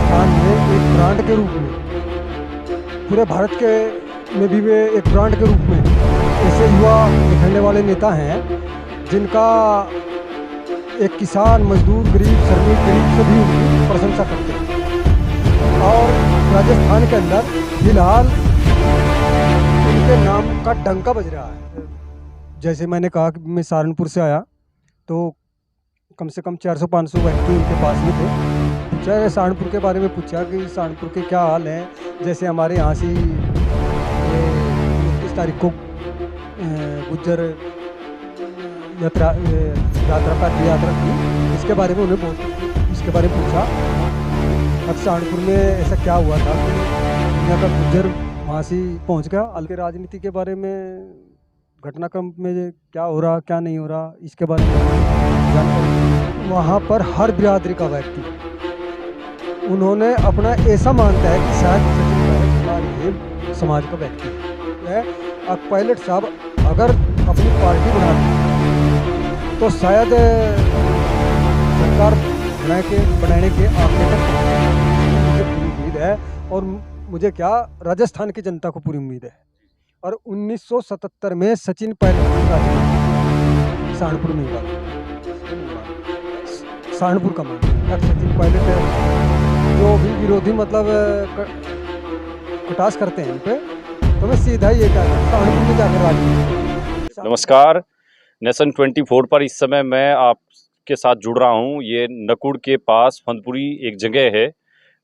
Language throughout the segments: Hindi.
राजस्थान में एक ब्रांड के रूप में, पूरे भारत के में भी वे एक ब्रांड के रूप में ऐसे युवा निखरने वाले नेता हैं जिनका एक किसान, मजदूर, गरीब, श्रमिक, गरीब सभी उनकी प्रशंसा करते हैं। और राजस्थान के अंदर फिलहाल उनके नाम का डंका बज रहा है। जैसे मैंने कहा कि मैं सहारनपुर से आया तो कम से कम 400-500 व्यक्ति उनके पास में थे। पूछा सहारनपुर के बारे में, पूछा कि सहारनपुर के क्या हाल हैं। जैसे हमारे यहाँ से 29 तारीख को गुज्जर यात्रा पद यात्रा की, इसके बारे में उन्हें इसके बारे में पूछा। अब सहारनपुर में ऐसा क्या हुआ था कि यहाँ का गुज्जर वहाँ से पहुँच गया। हल्के राजनीति के बारे में, घटनाक्रम में क्या हो रहा क्या नहीं हो रहा, इसके बारे में जानकारी। वहाँ पर हर बिरादरी का व्यक्ति उन्होंने अपना ऐसा मानता है कि शायद सचिन पायलट हमारे समाज का व्यक्ति है। अब पायलट साहब अगर अपनी पार्टी बनाते तो शायद सरकार बनाने के आंकड़े तक मुझे पूरी उम्मीद है। और मुझे क्या, राजस्थान की जनता को पूरी उम्मीद है। और 1977 में सचिन पायलट का सहारनपुर में हुआ, सहारनपुर का मान सचिन पायलट जो भी विरोधी मतलब कटास करते हैं उन पे, तो मैं सीधा ही ये कहता हूँ सहारनपुर में जाकर राजनीति। नमस्कार, नेशन 24 पर इस समय मैं आपके साथ जुड़ रहा हूँ। ये नकुड़ के पास फंदपुरी एक जगह है,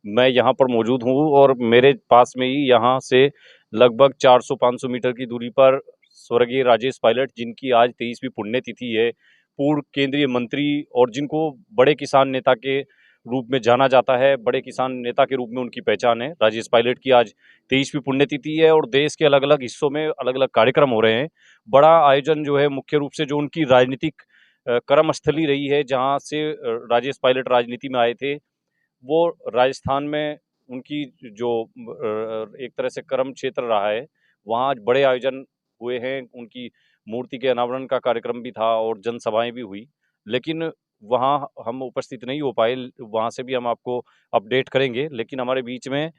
मैं यहाँ पर मौजूद हूँ और मेरे पास में ही यहाँ से लगभग 400-500 मीटर की दूरी पर स्वर्गीय राजेश पायलट, जिनकी आज 23वीं पुण्यतिथि है, पूर्व केंद्रीय मंत्री और जिनको बड़े किसान नेता के रूप में जाना जाता है, बड़े किसान नेता के रूप में उनकी पहचान है। राजेश पायलट की आज 23वीं पुण्यतिथि है और देश के अलग अलग हिस्सों में अलग अलग कार्यक्रम हो रहे हैं। बड़ा आयोजन जो है, मुख्य रूप से जो उनकी राजनीतिक कर्मस्थली रही है, जहाँ से राजेश पायलट राजनीति में आए थे, वो राजस्थान में उनकी जो एक तरह से कर्म क्षेत्र रहा है, वहाँ बड़े आयोजन हुए हैं। उनकी मूर्ति के अनावरण का कार्यक्रम भी था और जनसभाएं भी हुई, लेकिन वहाँ हम उपस्थित नहीं हो पाए। वहाँ से भी हम आपको अपडेट करेंगे। लेकिन हमारे बीच में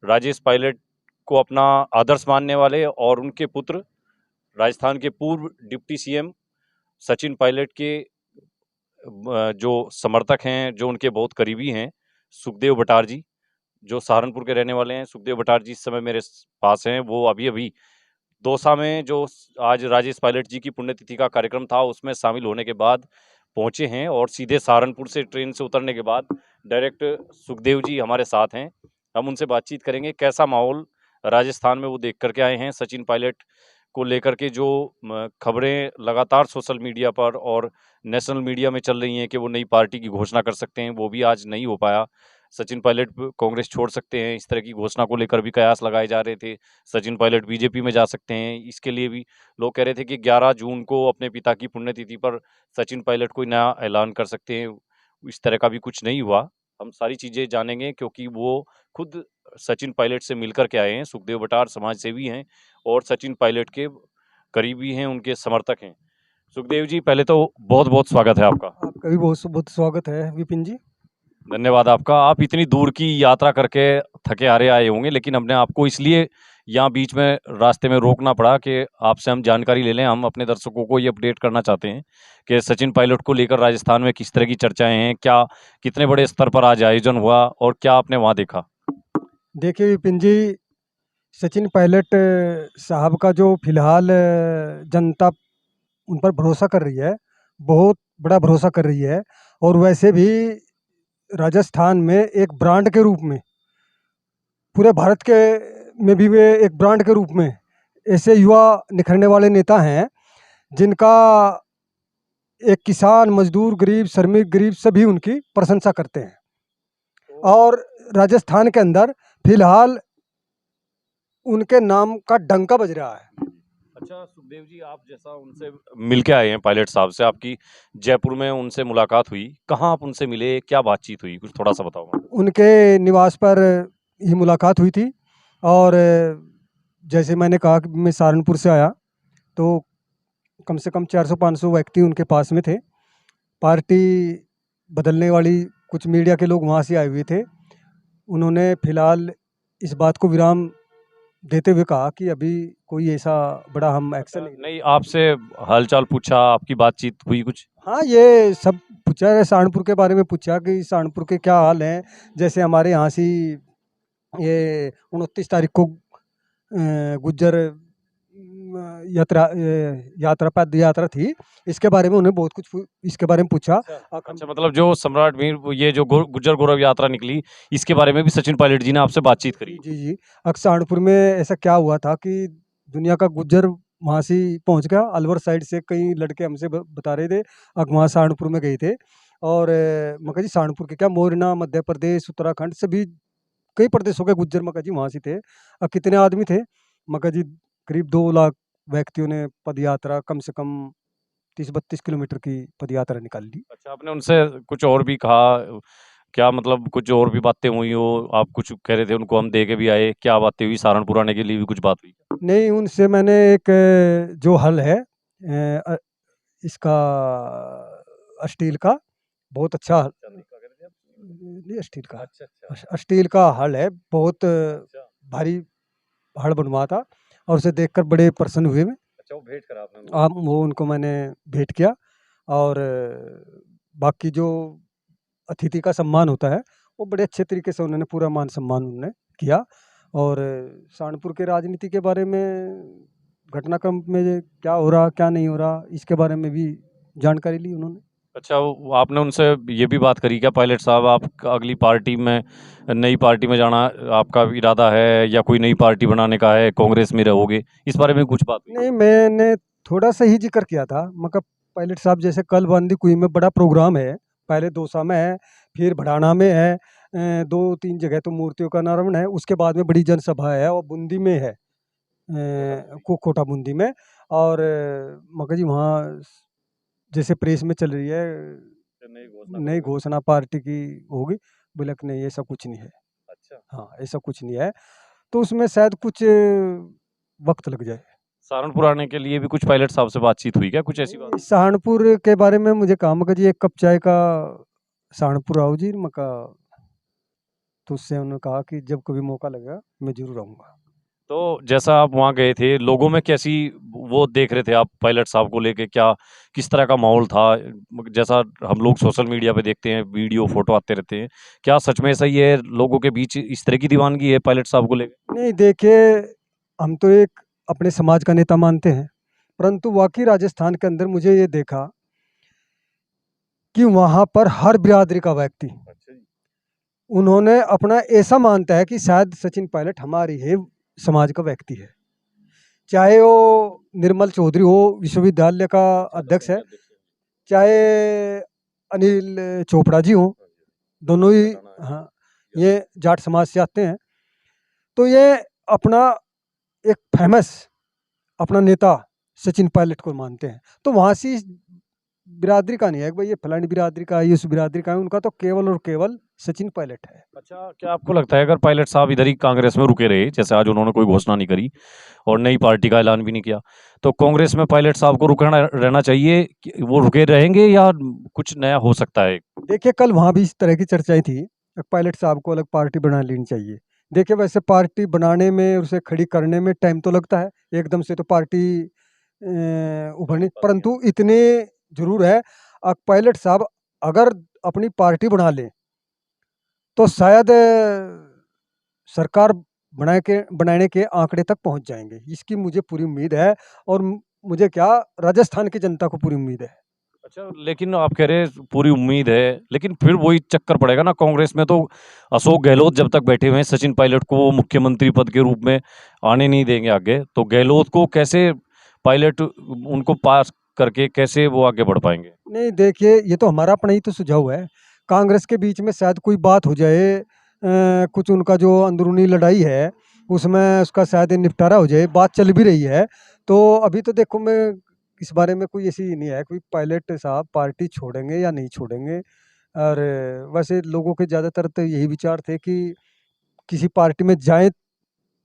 राजेश पायलट को अपना आदर्श मानने वाले और उनके पुत्र, राजस्थान के पूर्व डिप्टी सीएम सचिन पायलट के जो समर्थक हैं, जो उनके बहुत करीबी हैं, सुखदेव बटार जी, जो सहारनपुर के रहने वाले हैं। सुखदेव बटार जी इस समय मेरे पास हैं। वो अभी दौसा में जो आज राजेश पायलट जी की पुण्यतिथि का कार्यक्रम था, उसमें शामिल होने के बाद पहुंचे हैं और सीधे सहारनपुर से ट्रेन से उतरने के बाद डायरेक्ट सुखदेव जी हमारे साथ हैं। हम उनसे बातचीत करेंगे, कैसा माहौल राजस्थान में वो देख करके आए हैं। सचिन पायलट को लेकर के जो खबरें लगातार सोशल मीडिया पर और नेशनल मीडिया में चल रही हैं कि वो नई पार्टी की घोषणा कर सकते हैं, वो भी आज नहीं हो पाया। सचिन पायलट कांग्रेस छोड़ सकते हैं, इस तरह की घोषणा को लेकर भी कयास लगाए जा रहे थे। सचिन पायलट बीजेपी में जा सकते हैं, इसके लिए भी लोग कह रहे थे कि 11 जून को अपने पिता की पुण्यतिथि पर सचिन पायलट कोई नया ऐलान कर सकते हैं। इस तरह का भी कुछ नहीं हुआ। हम सारी चीज़ें जानेंगे क्योंकि वो खुद सचिन पायलट से मिलकर के आए हैं। सुखदेव बटार समाज सेवी हैं और सचिन पायलट के करीबी हैं, उनके समर्थक हैं। सुखदेव जी, पहले तो बहुत बहुत स्वागत है आपका। आपका भी बहुत बहुत स्वागत है विपिन जी। धन्यवाद आपका। आप इतनी दूर की यात्रा करके थके हारे आए होंगे, लेकिन हमने आपको इसलिए यहाँ बीच में रास्ते में रोकना पड़ा कि आपसे हम जानकारी ले लें। हम अपने दर्शकों को ये अपडेट करना चाहते हैं कि सचिन पायलट को लेकर राजस्थान में किस तरह की चर्चाएं हैं, क्या कितने बड़े स्तर पर आज आयोजन हुआ और क्या आपने वहाँ देखा। देखिए विपिन जी, सचिन पायलट साहब का जो फिलहाल जनता उन पर भरोसा कर रही है, बहुत बड़ा भरोसा कर रही है। और वैसे भी राजस्थान में एक ब्रांड के रूप में, पूरे भारत के में भी वे एक ब्रांड के रूप में ऐसे युवा निखरने वाले नेता हैं जिनका एक किसान, मजदूर, गरीब, श्रमिक, गरीब सभी उनकी प्रशंसा करते हैं। और राजस्थान के अंदर फिलहाल उनके नाम का डंका बज रहा है। अच्छा सुखदेव जी, आप जैसा उनसे मिलके आए हैं पायलट साहब से, आपकी जयपुर में उनसे मुलाकात हुई, कहाँ आप उनसे मिले, क्या बातचीत हुई, कुछ थोड़ा सा बताओ। उनके निवास पर ही मुलाकात हुई थी। और जैसे मैंने कहा कि मैं सहारनपुर से आया तो कम से कम 400-500 व्यक्ति उनके पास में थे। पार्टी बदलने वाली कुछ मीडिया के लोग वहाँ से आए हुए थे। उन्होंने फिलहाल इस बात को विराम देते हुए कहा कि अभी कोई ऐसा बड़ा हम एक्शन नहीं। नहीं, आपसे हालचाल पूछा, आपकी बातचीत हुई कुछ? हाँ, ये सब पूछा है, सहारनपुर के बारे में पूछा कि सहारनपुर के क्या हाल हैं। जैसे हमारे यहाँ से ये 29 तारीख को गुज्जर यात्रा पद यात्रा थी। इसके बारे में उन्हें बहुत कुछ इसके बारे में पूछा। अच्छा, मतलब जो सम्राट वीर ये जो गुर्जर गौरव यात्रा निकली, इसके बारे में भी सचिन पायलट जी ने आपसे बातचीत करी? जी। सहारनपुर में ऐसा क्या हुआ था कि दुनिया का गुज्जर वहाँ से पहुँच गया। अलवर साइड से कई लड़के हमसे बता रहे थे, वहाँ सहारनपुर में गए थे। और मैं कहा जी सहारनपुर के क्या, मोरना, मध्य प्रदेश, उत्तराखंड सभी कई प्रदेशों के गुज्जर मैं कहा जी वहाँ से थे। कितने आदमी थे? मैं कहा जी करीब 2 लाख व्यक्तियों ने पद यात्रा कम से कम 30-32 किलोमीटर की पद यात्रा निकाल ली। अच्छा, आपने उनसे कुछ और भी कहा? क्या मतलब कुछ और भी बातें हुई हो? आप कुछ कह रहे थे उनको हम दे के भी आए, क्या बातें हुई? सहारनपुर आने के लिए भी कुछ बात हुई? नहीं, उनसे मैंने एक जो हल है इसका स्टील का, बहुत अच्छा नहीं स्टील का, स्टील का हल है, बहुत भारी हल बनवा था और उसे देखकर बड़े प्रसन्न हुए मैं। अच्छा, वो भेंट करा आपने? वो उनको मैंने भेंट किया। और बाकी जो अतिथि का सम्मान होता है, वो बड़े अच्छे तरीके से उन्होंने पूरा मान सम्मान उन्होंने किया। और सहारनपुर के राजनीति के बारे में, घटनाक्रम में क्या हो रहा, क्या नहीं हो रहा, इसके बारे में भी जानकारी ली उन्होंने। अच्छा, वो आपने उनसे ये भी बात करी क्या पायलट साहब, आप अगली पार्टी में, नई पार्टी में जाना आपका इरादा है या कोई नई पार्टी बनाने का है, कांग्रेस में रहोगे? इस बारे में कुछ बात हुई? नहीं, मैंने थोड़ा सा ही जिक्र किया था। मगर पायलट साहब जैसे कल बांदी कुई में बड़ा प्रोग्राम है, पहले दौसा में है, फिर भड़ाना में है, 2-3 जगह तो मूर्तियों का अनावरण है, उसके बाद में बड़ी जनसभा है और बूंदी में है, कोटा बूंदी में। और मगर जी वहाँ जैसे प्रेस में चल रही है, नई घोषणा पार्टी की होगी। बोला कि नहीं ऐसा कुछ नहीं है। अच्छा, हाँ, ऐसा कुछ नहीं है, तो उसमें शायद कुछ वक्त लग जाए। सहारनपुर आने के लिए भी कुछ पायलट साहब से बातचीत हुई क्या? कुछ ऐसी बात? सहारनपुर के बारे में मुझे कहा मगर जी एक कप चाय का सहारनपुर आओ जी मका। तो उससे उन्होंने कहा कि जब कभी मौका लगेगा मैं जरूर आऊँगा। तो जैसा आप वहाँ गए थे, लोगों में कैसी वो देख रहे थे आप पायलट साहब को लेके, क्या किस तरह का माहौल था? जैसा हम लोग सोशल मीडिया पे देखते हैं, वीडियो फोटो आते रहते हैं, क्या सच में सही है लोगों के बीच इस तरह की दीवानगी है पायलट साहब को लेके? नहीं देखिए, हम तो एक अपने समाज का नेता मानते हैं, परंतु वाकई राजस्थान के अंदर मुझे ये देखा कि वहाँ पर हर बिरादरी का व्यक्ति उन्होंने अपना ऐसा मानता है कि शायद सचिन पायलट हमारी ही समाज का व्यक्ति है। चाहे वो निर्मल चौधरी हो, विश्वविद्यालय का अध्यक्ष है, चाहे अनिल चोपड़ा जी हों, दोनों ही हाँ, ये जाट समाज से आते हैं। तो ये अपना एक फेमस अपना नेता सचिन पायलट को मानते हैं। तो वहाँ से इस बिरादरी का नहीं है कि भाई ये फलानी बिरादरी का है, ये उस बिरादरी का है, उनका तो केवल और केवल सचिन पायलट है। अच्छा, क्या आपको लगता है अगर पायलट साहब इधर ही कांग्रेस में रुके रहे, जैसे आज उन्होंने कोई घोषणा नहीं करी और नई पार्टी का ऐलान भी नहीं किया, तो कांग्रेस में पायलट साहब को रुकना रहना चाहिए वो रुके रहेंगे या कुछ नया हो सकता है? देखिए कल वहाँ भी इस तरह की चर्चाएं थी, पायलट साहब को अलग पार्टी बना लेनी चाहिए। देखिए वैसे पार्टी बनाने में, उसे खड़ी करने में टाइम तो लगता है, एकदम से तो पार्टी उभरनी, परंतु इतने जरूर है, पायलट साहब अगर अपनी पार्टी बना लें तो शायद सरकार बनाने के आंकड़े तक पहुंच जाएंगे, इसकी मुझे पूरी उम्मीद है। और मुझे क्या, राजस्थान की जनता को पूरी उम्मीद है। अच्छा, लेकिन आप कह रहे हैं पूरी उम्मीद है, लेकिन फिर वही चक्कर पड़ेगा ना कांग्रेस में, तो अशोक गहलोत जब तक बैठे हुए हैं, सचिन पायलट को मुख्यमंत्री पद के रूप में आने नहीं देंगे आगे, तो गहलोत को कैसे पायलट उनको पास करके कैसे वो आगे बढ़ पाएंगे? नहीं देखिए, ये तो हमारा अपना ही तो सुझाव है। कांग्रेस के बीच में शायद कोई बात हो जाए, कुछ उनका जो अंदरूनी लड़ाई है उसमें उसका शायद निपटारा हो जाए, बात चल भी रही है। तो अभी तो देखो, मैं इस बारे में कोई ऐसी नहीं है कोई पायलट साहब पार्टी छोड़ेंगे या नहीं छोड़ेंगे। और वैसे लोगों के ज़्यादातर तो यही विचार थे कि किसी पार्टी में जाएं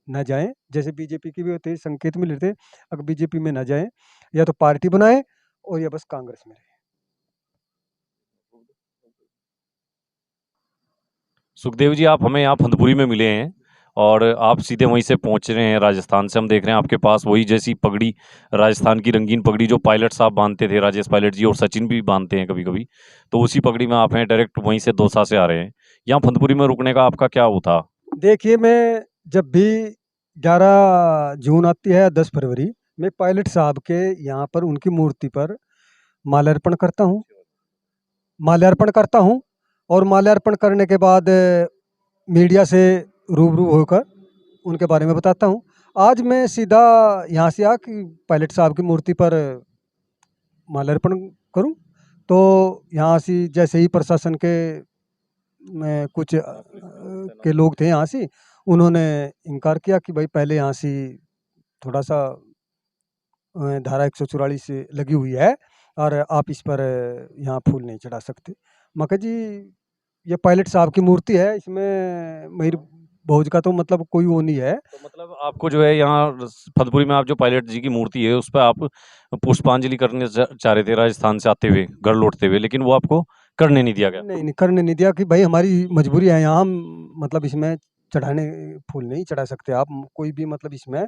ना जाएं, जैसे बीजेपी की भी होते हैं, संकेत मिल रहे थे, अगर बीजेपी में ना जाएं या तो पार्टी बनाएं और या बस कांग्रेस में रहें। सुखदेव जी, आप हमें यहाँ फंदपुरी में मिले हैं और आप सीधे वहीं से पहुँच रहे हैं राजस्थान से। हम देख रहे हैं आपके पास वही जैसी पगड़ी, राजस्थान की रंगीन पगड़ी जो पायलट साहब बांधते थे, राजेश पायलट जी और सचिन भी बांधते हैं कभी कभी, तो उसी पगड़ी में आप हैं, डायरेक्ट वहीं से दौसा से आ रहे हैं। यहाँ फंदपुरी में रुकने का आपका क्या वो था? देखिए, मैं जब भी 11 जून आती है, 10 फरवरी, मैं पायलट साहब के यहाँ पर उनकी मूर्ति पर माल्यार्पण करता हूँ। माल्यार्पण करता हूँ और माल्यार्पण करने के बाद मीडिया से रूबरू होकर उनके बारे में बताता हूँ। आज मैं सीधा यहाँ से कि पायलट साहब की मूर्ति पर माल्यार्पण करूँ, तो यहाँ से जैसे ही प्रशासन के कुछ के लोग थे यहाँ से, उन्होंने इनकार किया कि भाई पहले यहाँ से थोड़ा सा धारा 144 लगी हुई है और आप इस पर यहाँ फूल नहीं चढ़ा सकते। मैं कहा जी, ये पायलट साहब की मूर्ति है, इसमें मेरी भौज का तो मतलब कोई वो नहीं है। तो मतलब आपको जो है यहाँ फतपुरी में आप जो पायलट जी की मूर्ति है उस पर आप पुष्पांजलि करने चाह रहे थे राजस्थान से आते हुए, घर लौटते हुए, लेकिन वो आपको करने नहीं दिया गया। नहीं करने नहीं दिया कि भाई हमारी मजबूरी है, यहाँ हम मतलब इसमें चढ़ाने फूल नहीं चढ़ा सकते आप, कोई भी मतलब इसमें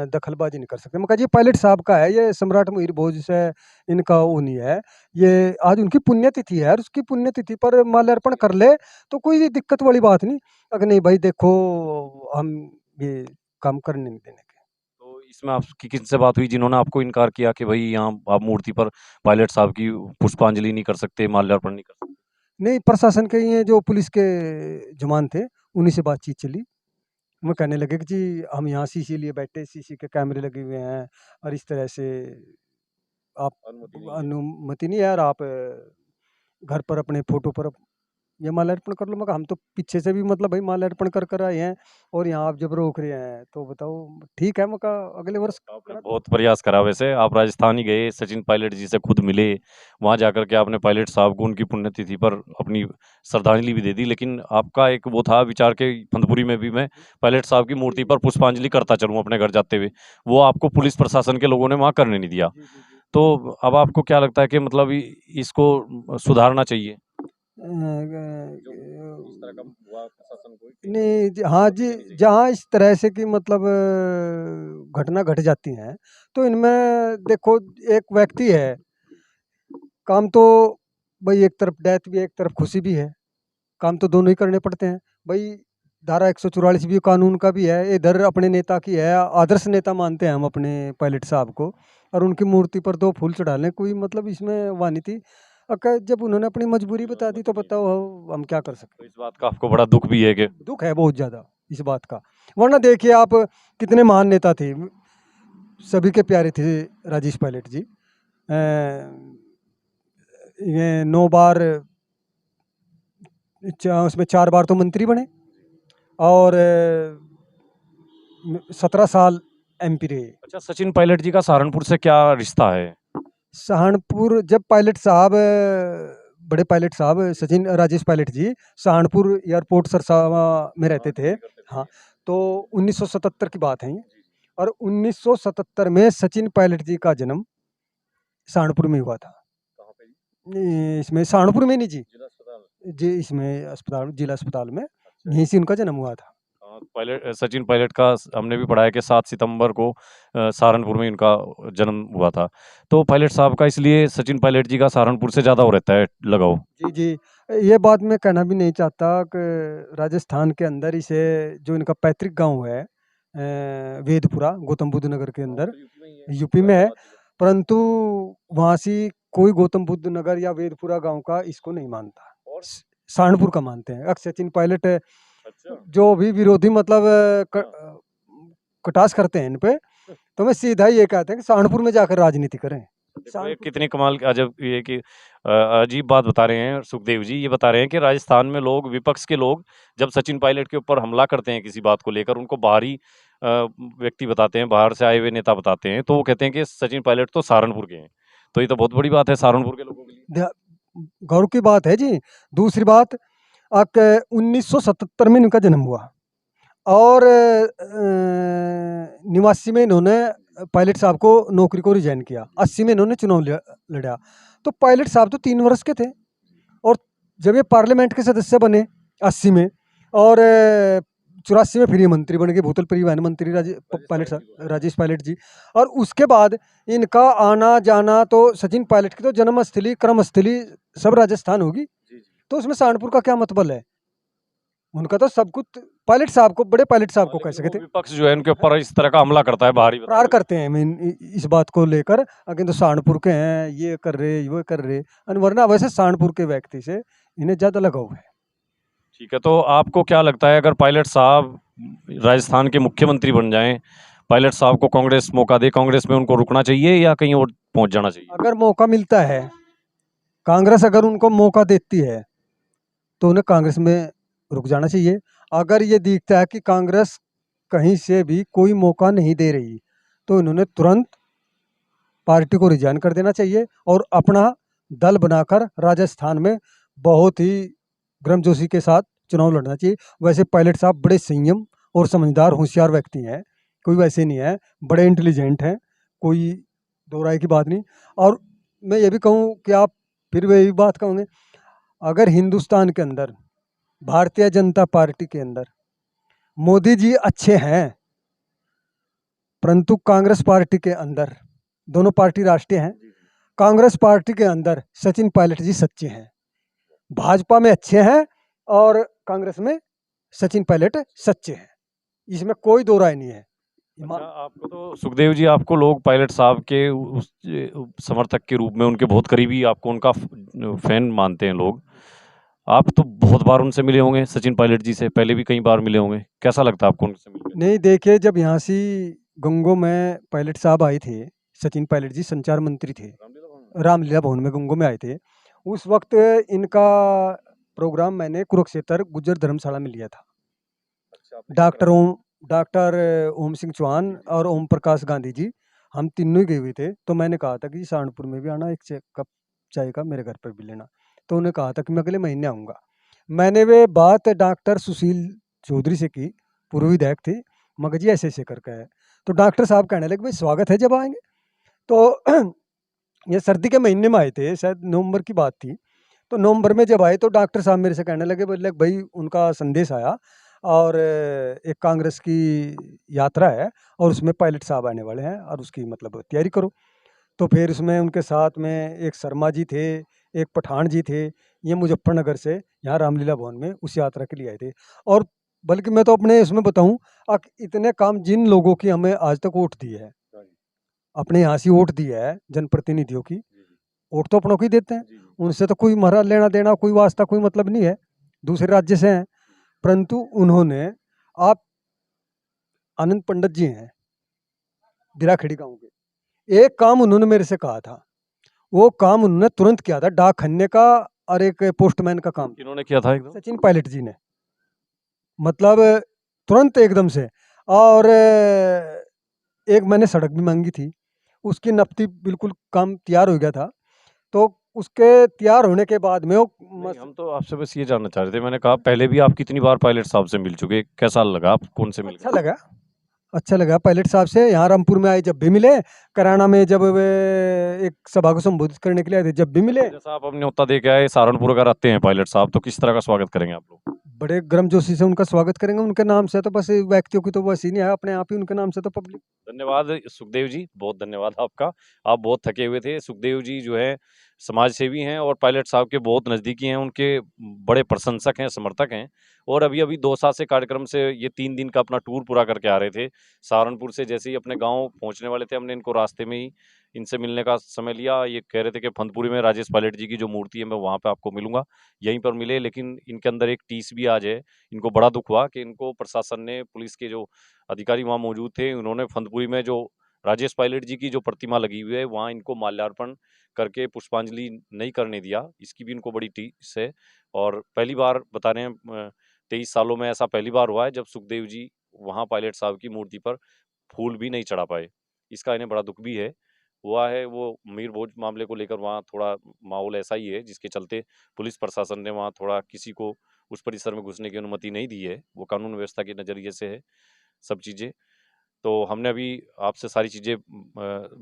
दखलबाजी नहीं कर सकते। मैं कहा जी, पायलट साहब का है, ये सम्राट मुहिर भोज से इनका वो नहीं है, ये आज उनकी पुण्यतिथि है और उसकी पुण्यतिथि पर माल्यार्पण कर ले तो कोई दिक्कत वाली बात नहीं। अगर नहीं भाई देखो, हम ये काम करने नहीं देने के। तो इसमें आपकी किससे बात हुई जिन्होंने आपको इनकार किया कि भाई यहाँ आप मूर्ति पर पायलट साहब की पुष्पांजलि नहीं कर सकते, माल्यार्पण नहीं कर सकते? नहीं, प्रशासन के ये जो पुलिस के जवान थे, उन्हीं से बातचीत चली। वो कहने लगे कि जी हम यहाँ सीसी लिए बैठे, सीसी के कैमरे लगे हुए हैं और इस तरह से आप अनुमति नहीं है और आप घर पर अपने फोटो पर ये माल्यार्पण कर लो। मैं कहा हम तो पीछे से भी मतलब भाई माल्यार्पण कर कर आए हैं और यहाँ आप जब रोक रहे हैं तो बताओ। ठीक है, मैं कहा अगले वर्ष आपने बहुत प्रयास करा, वैसे आप राजस्थान ही गए, सचिन पायलट जी से खुद मिले, वहां जाकर के आपने पायलट साहब को उनकी पुण्यतिथि पर अपनी श्रद्धांजलि भी दे दी, लेकिन आपका एक वो था विचार के फंदपुरी में भी मैं पायलट साहब की मूर्ति पर पुष्पांजलि करता चलूं अपने घर जाते हुए, वो आपको पुलिस प्रशासन के लोगों ने वहां करने नहीं दिया। तो अब आपको क्या लगता है कि मतलब इसको सुधारना चाहिए? नहीं हाँ जी, जहाँ इस तरह से कि मतलब घटना घट जाती हैं तो इनमें देखो, एक व्यक्ति है, काम तो भाई एक तरफ डेथ भी है, एक तरफ खुशी भी है, काम तो दोनों ही करने पड़ते हैं भाई। धारा 144 भी कानून का भी है, इधर अपने नेता की है, आदर्श नेता मानते हैं हम अपने पायलट साहब को, और उनकी मूर्ति पर 2 फूल चढ़ाने कोई मतलब इसमें वानी थी। जब उन्होंने अपनी मजबूरी बता दी तो बताओ हम क्या कर सकते तो इस बात का आपको बड़ा दुख भी है कि हैं। दुख है बहुत ज़्यादा इस बात का, वरना देखिए आप कितने महान नेता थे, सभी के प्यारे थे राजेश पायलट जी। ये 9 बार उसमें 4 बार तो मंत्री बने और 17 साल MP रहे। अच्छा, सचिन पायलट जी का सहारनपुर से क्या रिश्ता है? सहारनपुर जब पायलट साहब बड़े पायलट साहब सचिन राजेश पायलट जी सहारनपुर एयरपोर्ट सरसावा में रहते थे। हाँ, तो 1977 की बात है ये, और 1977 में सचिन पायलट जी का जन्म सहारनपुर में हुआ था। इसमें सहारनपुर में नहीं जी, इसमें अस्पताल, जिला अस्पताल में, यहीं से उनका जन्म हुआ था। पायलट सचिन पायलट का हमने भी पढ़ा है कि 7 सितंबर को सहारनपुर में इनका जन्म हुआ था। तो पायलट साहब का इसलिए सचिन पायलट जी का सहारनपुर से ज़्यादा हो रहता है लगाव। जी, ये बात मैं कहना भी नहीं चाहता कि राजस्थान के अंदर इसे जो इनका पैतृक गाँव है वेदपुरा, गौतम बुद्ध नगर के अंदर, यूपी में है, परंतु वहाँ से कोई गौतम बुद्ध नगर या वेदपुरा गाँव का इसको नहीं मानता, सहारनपुर का मानते हैं। सचिन पायलट जो भी विरोधी मतलब कटाक्ष करते हैं इन पे, तो मैं सीधा ये कहते हैं कि सहारनपुर में जाकर राजनीति करें। देखो, ये कितनी कमाल की अजब ये कि अजीब बात बता रहे हैं सुखदेव जी, ये बता रहे हैं कि राजस्थान में लोग, विपक्ष के लोग जब सचिन पायलट के ऊपर हमला करते हैं किसी बात को लेकर, उनको बाहरी व्यक्ति बताते हैं, बाहर से आए हुए नेता बताते हैं, तो वो कहते हैं कि सचिन पायलट तो सहारनपुर के हैं। तो ये तो बहुत बड़ी बात है सहारनपुर के लोगों के लिए। गौरव की बात है जी। दूसरी बात, 1977 में इनका जन्म हुआ और 89 में इन्होंने पायलट साहब को नौकरी को रिजाइन किया, 80 में इन्होंने चुनाव लड़ा। तो पायलट साहब तो 3 वर्ष के थे, और जब ये पार्लियामेंट के सदस्य बने 80 में, और 84 में फिर ये मंत्री बन गए, भूतल परिवहन मंत्री राजेश पायलट जी। और उसके बाद इनका आना जाना तो सचिन पायलट की तो जन्मस्थली कर्मस्थली सब राजस्थान होगी, तो उसमें सहारनपुर का क्या मतलब है? उनका तो सब कुछ पायलट साहब को, बड़े पायलट साहब को कह सके थे। विपक्ष जो है इनके ऊपर इस तरह का हमला करता है बाहरी प्रहार करते हैं मैं इस बात को लेकर, अगर तो सहारनपुर के हैं, ये कर रहे, वो कर रहे, वरना वैसे सहारनपुर के व्यक्ति से इन्हें ज्यादा लगाव है। ठीक है, तो आपको क्या लगता है अगर पायलट साहब राजस्थान के मुख्यमंत्री बन जाएं, पायलट साहब को कांग्रेस मौका दे, कांग्रेस में उनको रुकना चाहिए या कहीं और पहुंच जाना चाहिए? अगर मौका मिलता है, कांग्रेस अगर उनको मौका देती है तो उन्हें कांग्रेस में रुक जाना चाहिए। अगर ये दिखता है कि कांग्रेस कहीं से भी कोई मौका नहीं दे रही, तो इन्होंने तुरंत पार्टी को रिजाइन कर देना चाहिए और अपना दल बनाकर राजस्थान में बहुत ही गर्मजोशी के साथ चुनाव लड़ना चाहिए। वैसे पायलट साहब बड़े संयम और समझदार होशियार व्यक्ति हैं, कोई वैसे नहीं है, बड़े इंटेलिजेंट हैं, कोई दो राय की बात नहीं। और मैं ये भी कहूँ कि आप फिर वही बात कहोगे, अगर हिंदुस्तान के अंदर भारतीय जनता पार्टी के अंदर मोदी जी अच्छे हैं, परंतु कांग्रेस पार्टी के अंदर, दोनों पार्टी राष्ट्रीय हैं, कांग्रेस पार्टी के अंदर सचिन पायलट जी सच्चे हैं। भाजपा में अच्छे हैं और कांग्रेस में सचिन पायलट सच्चे हैं, इसमें कोई दो राय नहीं है। अच्छा, आपको तो सुखदेव जी, आपको लोग पायलट साहब के उस समर्थक के रूप में, उनके बहुत करीबी, आपको उनका फैन मानते हैं लोग। आप तो बहुत बार उनसे मिले होंगे, सचिन पायलट जी से पहले भी कई बार मिले होंगे, कैसा लगता है आपको उनसे मिलकर? नहीं देखिए, जब यहाँ से गंगो में पायलट साहब आए थे, सचिन पायलट जी संचार मंत्री थे, रामलीला भवन में गंगो में आए थे, उस वक्त इनका प्रोग्राम मैंने कुरुक्षेत्र गुज्जर धर्मशाला में लिया था। डॉक्टर ओम सिंह चौहान और ओम प्रकाश गांधी जी, हम तीनों ही गए हुए थे। तो मैंने कहा था कि सहारनपुर में भी आना, एक कप चाय का मेरे घर पर भी लेना। तो उन्होंने कहा था कि मैं अगले महीने आऊँगा। मैंने वे बात डॉक्टर सुशील चौधरी से की, पूर्व विधायक थे, मगर जी ऐसे ऐसे करके है। तो डॉक्टर साहब कहने लगे भाई स्वागत है जब आएंगे। तो ये सर्दी के महीने में आए थे, शायद नवंबर की बात थी। तो नवंबर में जब आए तो डॉक्टर साहब मेरे से कहने लगे, बोले भाई उनका संदेश आया और एक कांग्रेस की यात्रा है और उसमें पायलट साहब आने वाले हैं और उसकी मतलब तैयारी करो। तो फिर उसमें उनके साथ में एक शर्मा जी थे, एक पठान जी थे, ये मुजफ्फरनगर से यहाँ रामलीला भवन में उस यात्रा के लिए आए थे। और बल्कि मैं तो अपने इसमें बताऊँ, इतने काम जिन लोगों की हमें आज तक वोट दी है, अपने यहाँ से वोट दी है जनप्रतिनिधियों की, वोट तो अपनों को ही देते हैं, उनसे तो कोई मरा लेना देना, कोई वास्ता, कोई मतलब नहीं है, दूसरे राज्य से हैं। परंतु उन्होंने, आप आनंद पंडित जी हैं बिराखेड़ी गांव के, एक काम उन्होंने मेरे से कहा था, वो काम उन्होंने तुरंत किया था, डाक खन्ने का और एक पोस्टमैन का काम। इन्होंने किया था एकदम? सचिन पायलट जी ने, मतलब तुरंत एकदम से। और एक मैंने सड़क भी मांगी थी, उसकी नपती बिल्कुल काम तैयार हो गया था। तो उसके तैयार होने के बाद में वो हम तो आपसे बस ये जानना चाह रहे थे, मैंने कहा पहले भी आप कितनी बार पायलट साहब से मिल चुके, कैसा लगा, आप कौन से मिल अच्छा लगा, अच्छा लगा पायलट साहब से। यहाँ रामपुर में आए जब भी मिले, कराना में जब वे एक सभा को संबोधित करने के लिए आए थे जब भी मिले। जैसा आप अपने न्योता दे के आए, सहारनपुर अगर आते हैं पायलट साहब, तो किस तरह का स्वागत करेंगे आप लोग? बड़े गर्मजोशी से उनका स्वागत करेंगे। उनके नाम से तो बस व्यक्तियों की तो बस ही नहीं है, अपने आप ही उनके नाम से तो पब्लिक। धन्यवाद सुखदेव जी, बहुत धन्यवाद आपका। आप बहुत थके हुए थे। सुखदेव जी जो है समाज सेवी हैं और पायलट साहब के बहुत नज़दीकी हैं, उनके बड़े प्रशंसक हैं, समर्थक हैं। और अभी दौसा से कार्यक्रम से ये 3 दिन का अपना टूर पूरा करके आ रहे थे। सहारनपुर से जैसे ही अपने गांव पहुंचने वाले थे, हमने इनको रास्ते में ही इनसे मिलने का समय लिया। ये कह रहे थे कि फंदपुरी में राजेश पायलट जी की जो मूर्ति है, मैं वहाँ पे आपको मिलूंगा, यहीं पर मिले। लेकिन इनके अंदर एक टीस भी आज है। इनको बड़ा दुख हुआ कि इनको प्रशासन ने, पुलिस के जो अधिकारी वहाँ मौजूद थे, उन्होंने फंदपुरी में जो राजेश पायलट जी की जो प्रतिमा लगी हुई है, वहाँ इनको माल्यार्पण करके पुष्पांजलि नहीं करने दिया। इसकी भी इनको बड़ी टीस है। और पहली बार बता रहे हैं, 23 सालों में ऐसा पहली बार हुआ है जब सुखदेव जी वहाँ पायलट साहब की मूर्ति पर फूल भी नहीं चढ़ा पाए। इसका इन्हें बड़ा दुख भी है। हुआ है वो मीर भोज मामले को लेकर वहाँ थोड़ा माहौल ऐसा ही है, जिसके चलते पुलिस प्रशासन ने वहाँ थोड़ा किसी को उस परिसर में घुसने की अनुमति नहीं दी है। वो कानून व्यवस्था के नज़रिए से है सब चीज़ें। तो हमने अभी आपसे सारी चीज़ें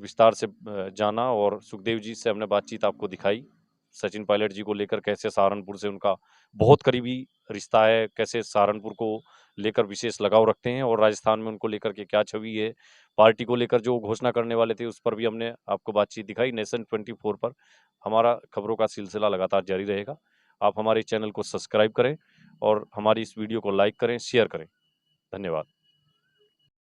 विस्तार से जाना और सुखदेव जी से हमने बातचीत आपको दिखाई। सचिन पायलट जी को लेकर कैसे सहारनपुर से उनका बहुत करीबी रिश्ता है, कैसे सहारनपुर को लेकर विशेष लगाव रखते हैं और राजस्थान में उनको लेकर के क्या छवि है, पार्टी को लेकर जो घोषणा करने वाले थे उस पर भी हमने आपको बातचीत दिखाई। नेशन 24 पर हमारा खबरों का सिलसिला लगातार जारी रहेगा। आप हमारे चैनल को सब्सक्राइब करें और हमारी इस वीडियो को लाइक करें, शेयर करें। धन्यवाद।